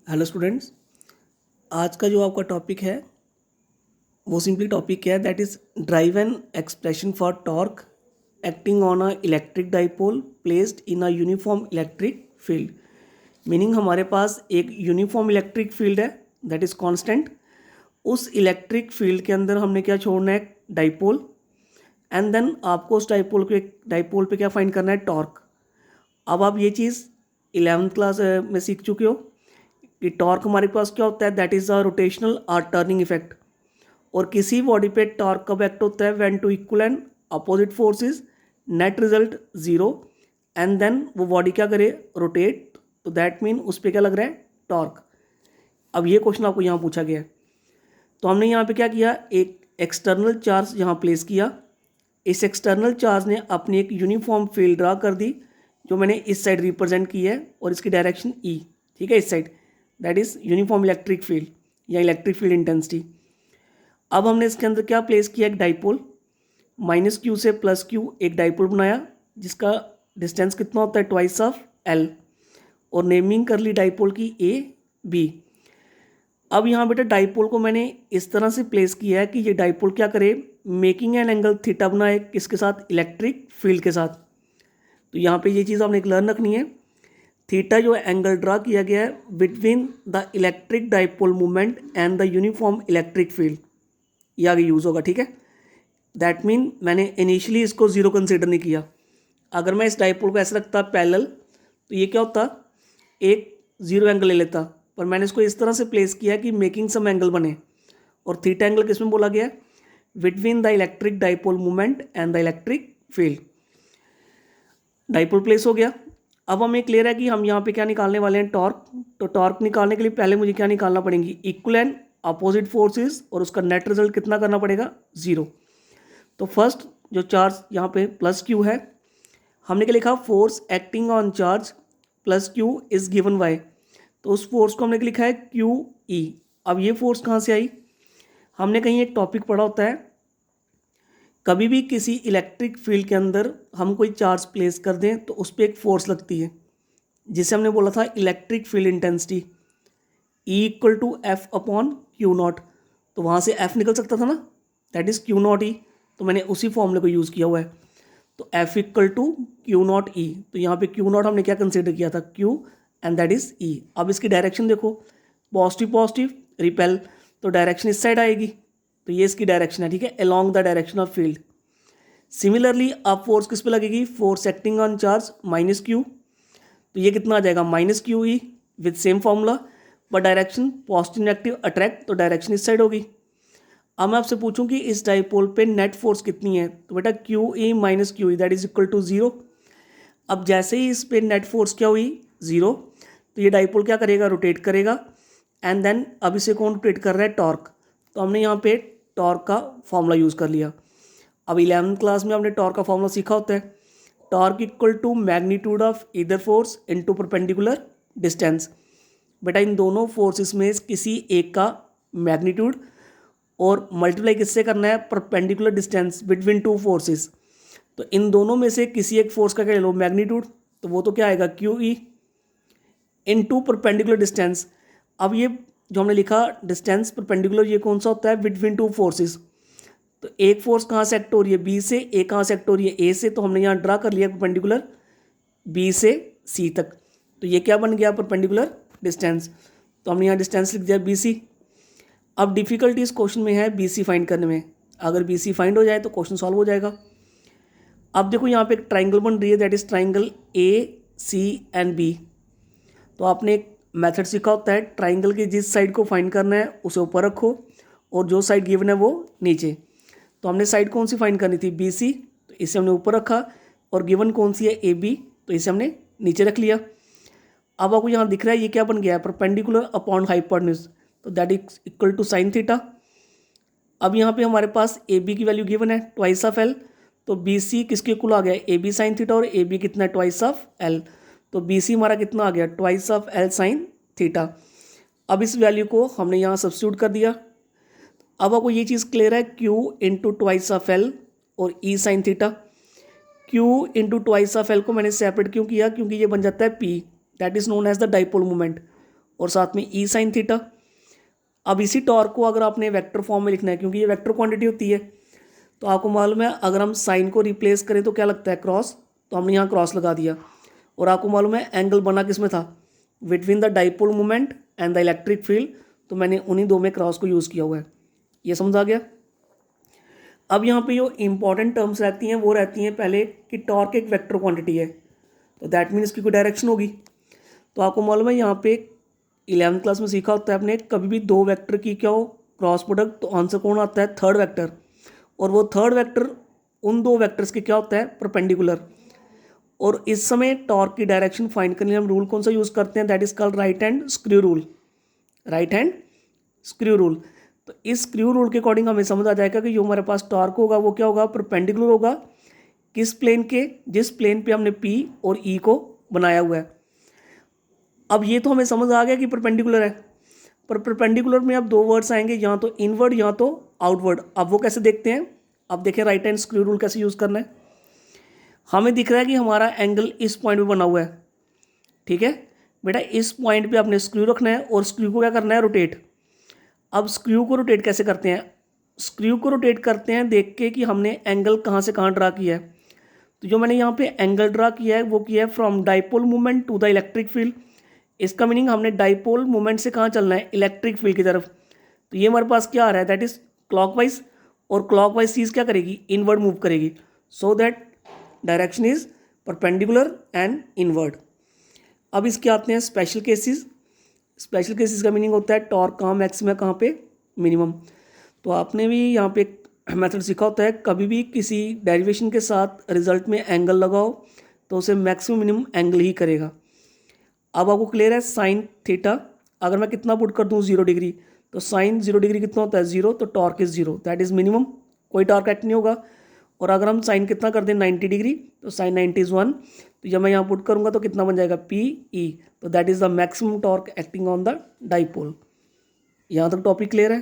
Hello students, आज का जो आपका टॉपिक है वो सिंपली टॉपिक क्या है, that is drive an expression for torque acting on a electric dipole placed in a uniform electric field. Meaning हमारे पास एक यूनिफॉर्म इलेक्ट्रिक फील्ड है दैट इज कांस्टेंट। उस इलेक्ट्रिक फील्ड के अंदर हमने क्या छोड़ना है, डाइपोल, एंड देन आपको उस डाइपोल पे क्या फाइंड करना है, टॉर्क। अब आप ये चीज़ 11th क्लास में सीख चुके हो कि टॉर्क हमारे पास क्या होता है, दैट इज़ अ रोटेशनल और टर्निंग इफेक्ट। और किसी बॉडी पे टॉर्क कब एक्ट होता है, when two equal and opposite forces, net result zero, and then वो बॉडी क्या करे, रोटेट, तो दैट मीन उस पर क्या लग रहा है, टॉर्क। अब ये क्वेश्चन आपको यहाँ पूछा गया है, तो हमने यहाँ पे क्या किया, एक एक्सटर्नल चार्ज यहाँ प्लेस किया। इस एक्सटर्नल चार्ज ने अपनी एक यूनिफॉर्म फील्ड ड्रा कर दी जो मैंने इस साइड रिप्रेजेंट की है, और इसकी डायरेक्शन ई, ठीक है, इस side, that is uniform electric field या इलेक्ट्रिक फील्ड इंटेंसिटी। अब हमने इसके अंदर क्या प्लेस किया, एक डाइपोल, माइनस क्यू से प्लस क्यू एक डाइपोल बनाया जिसका डिस्टेंस कितना होता है, ट्वाइस ऑफ एल, और नेमिंग कर ली डाइपोल की ए बी। अब यहाँ बेटा डाइपोल को मैंने इस तरह से प्लेस किया है कि ये डाइपोल क्या करे, मेकिंग एन एंगल थीटा बनाए, किसके साथ, इलेक्ट्रिक फील्ड के साथ। तो यहाँ पे ये चीज़ आपने एक लर्न रखनी है, थीटा जो एंगल ड्रा किया गया है between the electric dipole movement and the uniform electric field, ये आगे यूज़ होगा, ठीक है। दैट मीन मैंने इनिशियली इसको ज़ीरो कंसिडर नहीं किया। अगर मैं इस डाइपोल को ऐसे रखता पैरेलल तो ये क्या होता, एक ज़ीरो एंगल ले लेता, पर मैंने इसको इस तरह से प्लेस किया कि मेकिंग सम एंगल बने। और थीटा एंगल किस में बोला गया है, between the electric dipole movement and the electric field. Dipole place हो गया। अब हमें क्लियर है कि हम यहाँ पे क्या निकालने वाले हैं, टॉर्क। तो टॉर्क निकालने के लिए पहले मुझे क्या निकालना पड़ेगी, इक्वल एंड अपोजिट फोर्सेस, और उसका नेट रिजल्ट कितना करना पड़ेगा, जीरो। तो फर्स्ट जो चार्ज यहाँ पे प्लस क्यू है, हमने क्या लिखा, force acting on charge plus Q is given by, तो उस फोर्स को हमने लिखा है क्यू ई। अब ये फोर्स कहाँ से आई, हमने कहीं एक टॉपिक पढ़ा होता है, कभी भी किसी इलेक्ट्रिक फील्ड के अंदर हम कोई चार्ज प्लेस कर दें तो उस पर एक फोर्स लगती है, जिसे हमने बोला था electric field intensity, E equal to F upon Q naught. तो वहाँ से एफ निकल सकता था ना, that is Q naught E, तो मैंने उसी फॉर्मूले को यूज़ किया हुआ है। तो F equal to Q naught E, तो यहाँ पे क्यू नॉट हमने क्या कंसिडर किया था, क्यू, एंड दैट इज़ ई। अब इसकी डायरेक्शन देखो, पॉजिटिव पॉजिटिव रिपेल, तो डायरेक्शन इस साइड आएगी, तो ये इसकी डायरेक्शन है, ठीक है, along the direction of field. Similarly अब फोर्स किस पे लगेगी, force acting on charge minus Q, तो ये कितना आ जाएगा, minus Q E with same formula, but direction positive negative attract, तो डायरेक्शन इस साइड होगी। अब मैं आपसे पूछूं कि इस डाइपोल पे नेट फोर्स कितनी है, तो बेटा Q E minus Q E that is equal to zero. अब जैसे ही इस पे नेट फोर्स क्या हुई, जीरो, तो ये डाइपोल क्या करेगा, रोटेट करेगा, एंड देन अब इसे कौन रोटेट कर रहा है, टॉर्क। तो हमने यहाँ पे टॉर्क का फॉर्मूला यूज़ कर लिया। अब 11th क्लास में हमने टॉर्क का फॉर्मूला सीखा होता है, torque equal to magnitude of either force into perpendicular distance. बेटा इन दोनों फोर्सेस में किसी एक का मैग्नीट्यूड और मल्टीप्लाई किससे करना है, perpendicular distance between two forces. तो इन दोनों में से किसी एक फोर्स का क्या ले लो, मैग्नीट्यूड, तो वो तो क्या आएगा, Q E into perpendicular distance. अब ये जो हमने लिखा डिस्टेंस परपेंडिकुलर, ये कौन सा होता है, बिटवीन टू फोर्सेस। तो एक फोर्स कहाँ से एक्ट हो रही है, बी से, एक कहाँ से एक्ट हो रही है, ए से, तो हमने यहाँ ड्रा कर लिया परपेंडिकुलर बी से सी तक, तो ये क्या बन गया, परपेंडिकुलर डिस्टेंस। तो हमने यहाँ डिस्टेंस लिख दिया बी सी। अब डिफिकल्टी इस क्वेश्चन में है बी सी फाइंड करने में, अगर बी सी फाइंड हो जाए तो क्वेश्चन सॉल्व हो जाएगा। अब देखो यहाँ पे एक ट्राइंगल बन रही है, that is triangle A C and B. तो आपने एक मेथड सीखा होता है, ट्राइंगल की जिस साइड को फाइंड करना है उसे ऊपर रखो, और जो साइड गिवन है वो नीचे। तो हमने साइड कौन सी फाइंड करनी थी, बी सी, तो इसे हमने ऊपर रखा, और गिवन कौन सी है, ए बी, तो इसे हमने नीचे रख लिया। अब आपको यहाँ दिख रहा है ये क्या बन गया है, परपेंडिकुलर अपॉन हाइपोटेन्यूज, तो that is equal to sine theta. अब यहाँ पे हमारे पास ए बी की वैल्यू गिवन है ट्वाइस ऑफ एल, तो बी सी किसके इक्वल आ गया, ए बी साइन थीटा, और ए बी कितना है, ट्वाइस ऑफ एल, तो बी सी हमारा कितना आ गया, twice of L sine theta. अब इस वैल्यू को हमने यहाँ सब्स्टिट्यूट कर दिया। अब आपको ये चीज़ क्लियर है, Q into twice of L और E sine theta. Q into twice of L को मैंने सेपरेट क्यों किया, क्योंकि ये बन जाता है P, that is known as the dipole moment, और साथ में ई साइन थीटा। अब इसी टॉर्क को अगर आपने वेक्टर फॉर्म में लिखना है, क्योंकि ये वेक्टर क्वांटिटी होती है, तो आपको मालूम है अगर हम साइन को रिप्लेस करें तो क्या लगता है, क्रॉस। तो हमने यहाँ क्रॉस लगा दिया। और आपको मालूम है एंगल बना किस में था, between the dipole moment and the electric field, तो मैंने उन्हीं दो में क्रॉस को यूज़ किया हुआ है। ये समझ आ गया। अब यहाँ पे जो इंपॉर्टेंट टर्म्स रहती हैं वो रहती हैं पहले कि टॉर्क एक वेक्टर क्वांटिटी है, तो दैट मीन्स की कोई डायरेक्शन होगी। तो आपको मालूम है यहाँ पे 11th क्लास में सीखा होता है आपने, कभी भी दो वेक्टर की क्या हो क्रॉस प्रोडक्ट, तो आंसर कौन आता है, थर्ड वेक्टर। और वो थर्ड वेक्टर उन दो वेक्टर्स के क्या होता है, परपेंडिकुलर। और इस समय टॉर्क की डायरेक्शन फाइंड करने हम रूल कौन सा यूज़ करते हैं, that is called right hand screw rule. Right hand screw rule. तो इस स्क्रू रूल के अकॉर्डिंग हमें समझ आ जाएगा कि जो हमारे पास टॉर्क होगा वो क्या होगा, परपेंडिकुलर होगा किस प्लेन के, जिस प्लेन पे हमने पी और ई को बनाया हुआ है। अब ये तो हमें समझ आ गया कि परपेंडिकुलर है, पर परपेंडिकुलर में अब दो वर्ड्स आएंगे, या तो इनवर्ड या तो आउटवर्ड। अब वो कैसे देखते हैं, अब देखें राइट हैंड स्क्रू रूल कैसे यूज़ करना है। हमें दिख रहा है कि हमारा एंगल इस पॉइंट पे बना हुआ है, ठीक है बेटा। इस पॉइंट पे आपने स्क्रू रखना है और स्क्रू को क्या करना है, रोटेट। अब स्क्रू को रोटेट कैसे करते हैं, स्क्रू को रोटेट करते हैं देख के कि हमने एंगल कहाँ से कहाँ ड्रा किया है। तो जो मैंने यहाँ पे एंगल ड्रा किया है वो किया है from dipole movement to the electric field. इसका मीनिंग हमने डाइपोल मूवमेंट से कहाँ चलना है, इलेक्ट्रिक फील्ड की तरफ। तो ये हमारे पास क्या आ रहा है, दैट इज क्लॉकवाइज। और क्लॉकवाइज चीज़ क्या करेगी, इनवर्ड मूव करेगी, so that direction is perpendicular and inward. अब इसके आते हैं स्पेशल केसेस। स्पेशल केसेस का मीनिंग होता है टॉर्क कहाँ मैक्सिमम है, कहाँ पे मिनिमम। तो आपने भी यहाँ पे एक मेथड सीखा होता है, कभी भी किसी डेरिवेशन के साथ रिजल्ट में एंगल लगाओ तो उसे मैक्सिमम मिनिमम एंगल ही करेगा। अब आपको क्लियर है, साइन थीटा अगर मैं कितना पुट कर दूँ 0 डिग्री, तो साइन 0 डिग्री कितना होता है, 0, तो torque is 0, that is minimum, कोई टॉर्क एक्ट नहीं होगा। और अगर हम साइन कितना कर दें 90 डिग्री, तो साइन 90 इज 1, तो जब मैं यहाँ पुट करूँगा तो कितना बन जाएगा, पी ई, तो that is the maximum torque acting on the dipole. यहाँ तक टॉपिक क्लियर है।